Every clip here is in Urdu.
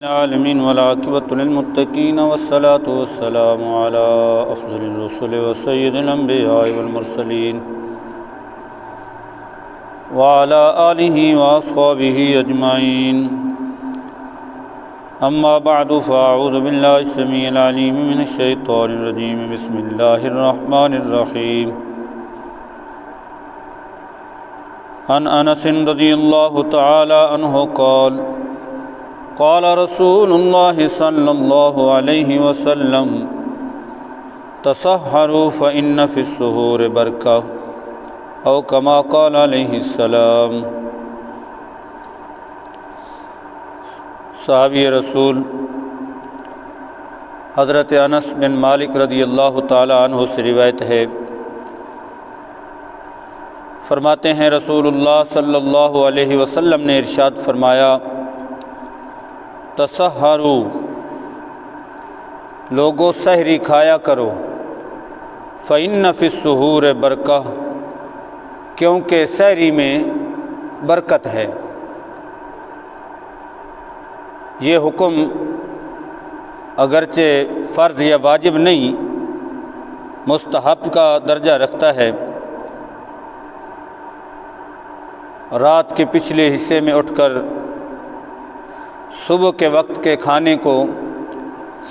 العالمین والعاقبۃ للمتقین والصلاة والسلام علی افضل الرسل وسید الانبیاء والمرسلین وعلی آلہ واصحابہ اجمعین اما بعد فاعوذ باللہ السمیع العلیم من الشیطان الرجیم بسم اللہ الرحمن الرحیم عن انس رضی اللہ تعالی عنہ قال قال رسول اللہ صلی اللہ علیہ وسلم تسحروا فإن فی السحور برکہ او کما قال علیہ السلام۔ صحابی رسول حضرت انس بن مالک رضی اللہ تعالی عنہ سے روایت ہے، فرماتے ہیں رسول اللہ صلی اللہ علیہ وسلم نے ارشاد فرمایا، تسحرو لوگو سحری کھایا کرو، فإن فی السحور برکہ کیونکہ سحری میں برکت ہے۔ یہ حکم اگرچہ فرض یا واجب نہیں، مستحب کا درجہ رکھتا ہے۔ رات کے پچھلے حصے میں اٹھ کر صبح کے وقت کے کھانے کو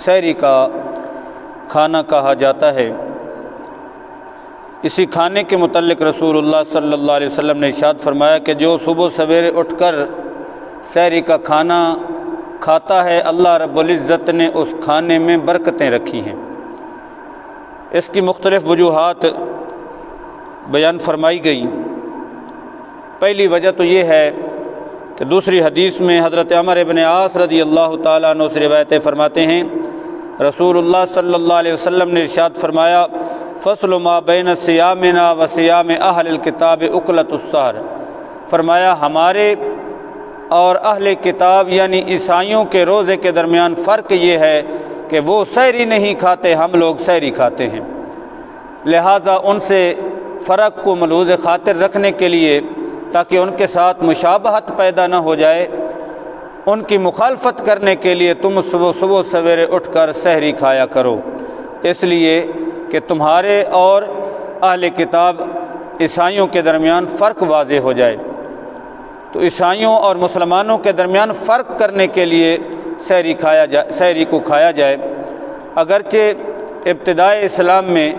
سحری کا کھانا کہا جاتا ہے۔ اسی کھانے کے متعلق رسول اللہ صلی اللہ علیہ وسلم نے ارشاد فرمایا کہ جو صبح سویرے اٹھ کر سحری کا کھانا کھاتا ہے، اللہ رب العزت نے اس کھانے میں برکتیں رکھی ہیں۔ اس کی مختلف وجوہات بیان فرمائی گئی۔ پہلی وجہ تو یہ ہے کہ دوسری حدیث میں حضرت عمر بن عاص رضی اللہ تعالیٰ عنہ سے روایتیں فرماتے ہیں، رسول اللہ صلی اللہ علیہ وسلم نے ارشاد فرمایا، فصل ما بین صیامنا و صیام اہل الکتاب اکلۃ السحر۔ فرمایا ہمارے اور اہل کتاب یعنی عیسائیوں کے روزے کے درمیان فرق یہ ہے کہ وہ سحری نہیں کھاتے، ہم لوگ سحری کھاتے ہیں۔ لہٰذا ان سے فرق کو ملحوظ خاطر رکھنے کے لیے، تاکہ ان کے ساتھ مشابہت پیدا نہ ہو جائے، ان کی مخالفت کرنے کے لیے تم صبح سویرے اٹھ کر سحری کھایا کرو، اس لیے کہ تمہارے اور اہل کتاب عیسائیوں کے درمیان فرق واضح ہو جائے۔ تو عیسائیوں اور مسلمانوں کے درمیان فرق کرنے کے لیے سحری کو کھایا جائے۔ اگرچہ ابتدائے اسلام میں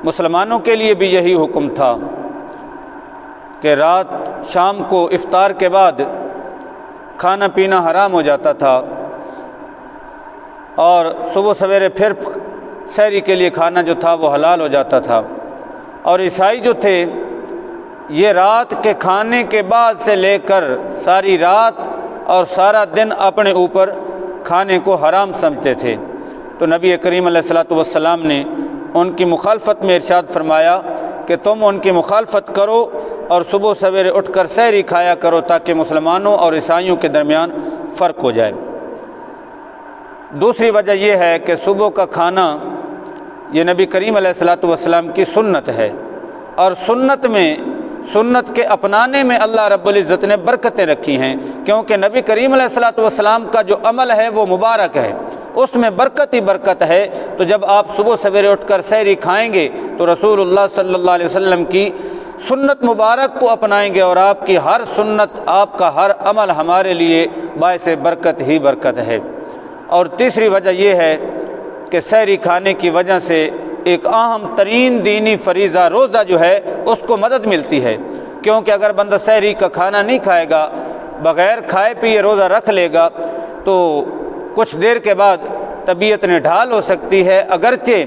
مسلمانوں کے لیے بھی یہی حکم تھا کہ رات شام کو افطار کے بعد کھانا پینا حرام ہو جاتا تھا، اور صبح سویرے پھر سحری کے لیے کھانا جو تھا وہ حلال ہو جاتا تھا۔ اور عیسائی جو تھے یہ رات کے کھانے کے بعد سے لے کر ساری رات اور سارا دن اپنے اوپر کھانے کو حرام سمجھتے تھے۔ تو نبی کریم علیہ الصلوۃ والسلام نے ان کی مخالفت میں ارشاد فرمایا کہ تم ان کی مخالفت کرو اور صبح سویرے اٹھ کر سحری کھایا کرو، تاکہ مسلمانوں اور عیسائیوں کے درمیان فرق ہو جائے۔ دوسری وجہ یہ ہے کہ صبح کا کھانا یہ نبی کریم علیہ الصلوۃ والسلام کی سنت ہے، اور سنت کے اپنانے میں اللہ رب العزت نے برکتیں رکھی ہیں، کیونکہ نبی کریم علیہ الصلوۃ والسلام کا جو عمل ہے وہ مبارک ہے، اس میں برکت ہی برکت ہے۔ تو جب آپ صبح سویرے اٹھ کر سحری کھائیں گے تو رسول اللہ صلی اللہ علیہ وسلم کی سنت مبارک کو اپنائیں گے، اور آپ کی ہر سنت، آپ کا ہر عمل ہمارے لیے باعث برکت ہی برکت ہے۔ اور تیسری وجہ یہ ہے کہ سحری کھانے کی وجہ سے ایک اہم ترین دینی فریضہ روزہ جو ہے اس کو مدد ملتی ہے، کیونکہ اگر بندہ سحری کا کھانا نہیں کھائے گا، بغیر کھائے پیے روزہ رکھ لے گا تو کچھ دیر کے بعد طبیعت نے ڈھال ہو سکتی ہے۔ اگرچہ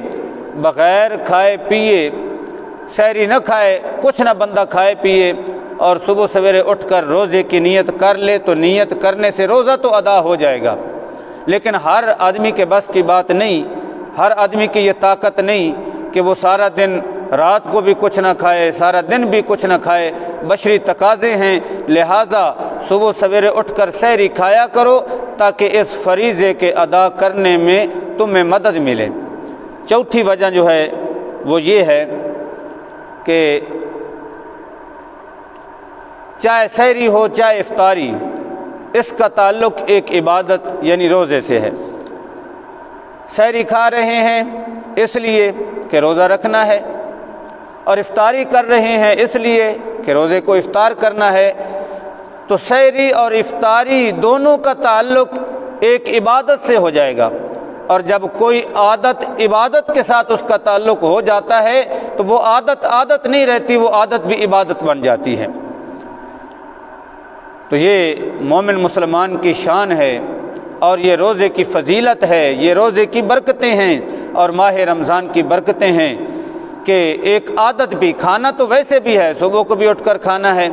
بغیر کھائے پیے سحری نہ کھائے، کچھ نہ بندہ کھائے پیے اور صبح سویرے اٹھ کر روزے کی نیت کر لے تو نیت کرنے سے روزہ تو ادا ہو جائے گا، لیکن ہر آدمی کے بس کی بات نہیں، ہر آدمی کی یہ طاقت نہیں کہ وہ سارا دن رات کو بھی کچھ نہ کھائے، سارا دن بھی کچھ نہ کھائے، بشری تقاضے ہیں۔ لہٰذا صبح سویرے اٹھ کر سحری کھایا کرو تاکہ اس فریضے کے ادا کرنے میں تمہیں مدد ملے۔ چوتھی وجہ جو ہے وہ یہ ہے کہ چاہے سحری ہو چاہے افطاری، اس کا تعلق ایک عبادت یعنی روزے سے ہے۔ سحری کھا رہے ہیں اس لیے کہ روزہ رکھنا ہے، اور افطاری کر رہے ہیں اس لیے کہ روزے کو افطار کرنا ہے، تو سحری اور افطاری دونوں کا تعلق ایک عبادت سے ہو جائے گا، اور جب کوئی عادت عبادت کے ساتھ اس کا تعلق ہو جاتا ہے تو وہ عادت نہیں رہتی، وہ عادت بھی عبادت بن جاتی ہے۔ تو یہ مومن مسلمان کی شان ہے، اور یہ روزے کی فضیلت ہے، یہ روزے کی برکتیں ہیں اور ماہ رمضان کی برکتیں ہیں کہ ایک عادت بھی، کھانا تو ویسے بھی ہے، صبح کو بھی اٹھ کر کھانا ہے،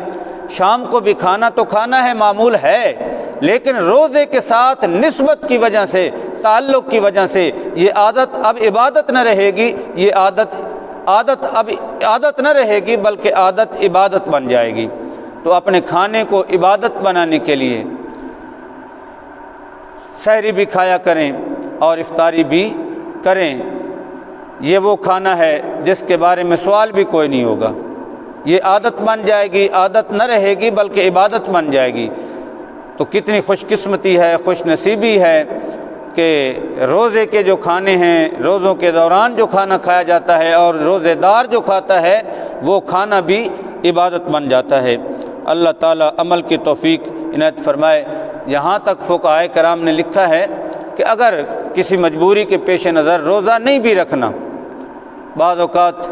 شام کو بھی کھانا تو کھانا ہے، معمول ہے، لیکن روزے کے ساتھ نسبت کی وجہ سے، تعلق کی وجہ سے یہ عادت اب عبادت نہ رہے گی، یہ عادت اب عادت نہ رہے گی بلکہ عادت عبادت بن جائے گی۔ تو اپنے کھانے کو عبادت بنانے کے لیے سحری بھی کھایا کریں اور افطاری بھی کریں۔ یہ وہ کھانا ہے جس کے بارے میں سوال بھی کوئی نہیں ہوگا، یہ عادت بن جائے گی، عادت نہ رہے گی بلکہ عبادت بن جائے گی۔ تو کتنی خوش قسمتی ہے، خوش نصیبی ہے کہ روزے کے جو کھانے ہیں، روزوں کے دوران جو کھانا کھایا جاتا ہے اور روزے دار جو کھاتا ہے وہ کھانا بھی عبادت بن جاتا ہے۔ اللہ تعالیٰ عمل کی توفیق عنایت فرمائے۔ یہاں تک فقہائے کرام نے لکھا ہے کہ اگر کسی مجبوری کے پیش نظر روزہ نہیں بھی رکھنا، بعض اوقات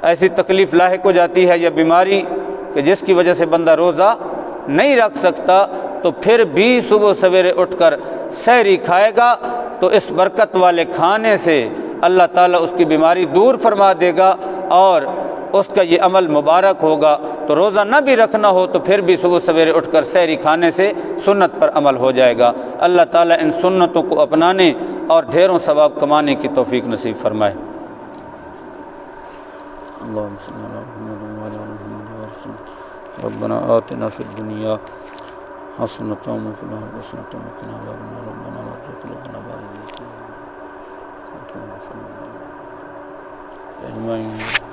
ایسی تکلیف لاحق ہو جاتی ہے یا بیماری کہ جس کی وجہ سے بندہ روزہ نہیں رکھ سکتا، تو پھر بھی صبح سویرے اٹھ کر سحری کھائے گا تو اس برکت والے کھانے سے اللہ تعالیٰ اس کی بیماری دور فرما دے گا اور اس کا یہ عمل مبارک ہوگا۔ تو روزہ نہ بھی رکھنا ہو تو پھر بھی صبح سویرے اٹھ کر سحری کھانے سے سنت پر عمل ہو جائے گا۔ اللہ تعالیٰ ان سنتوں کو اپنانے اور ڈھیروں ثواب کمانے کی توفیق نصیب فرمائے۔ اللہم صلی اللہ علیہ وسلم ربنا آتنا فی الدنیا حسنۃ وفی الآخرۃ حسنۃ وقنا عذاب النار ربنا لا تزغ قلوبنا بعد إذ هديتنا وهب لنا من لدنك رحمة إنك أنت الوهاب۔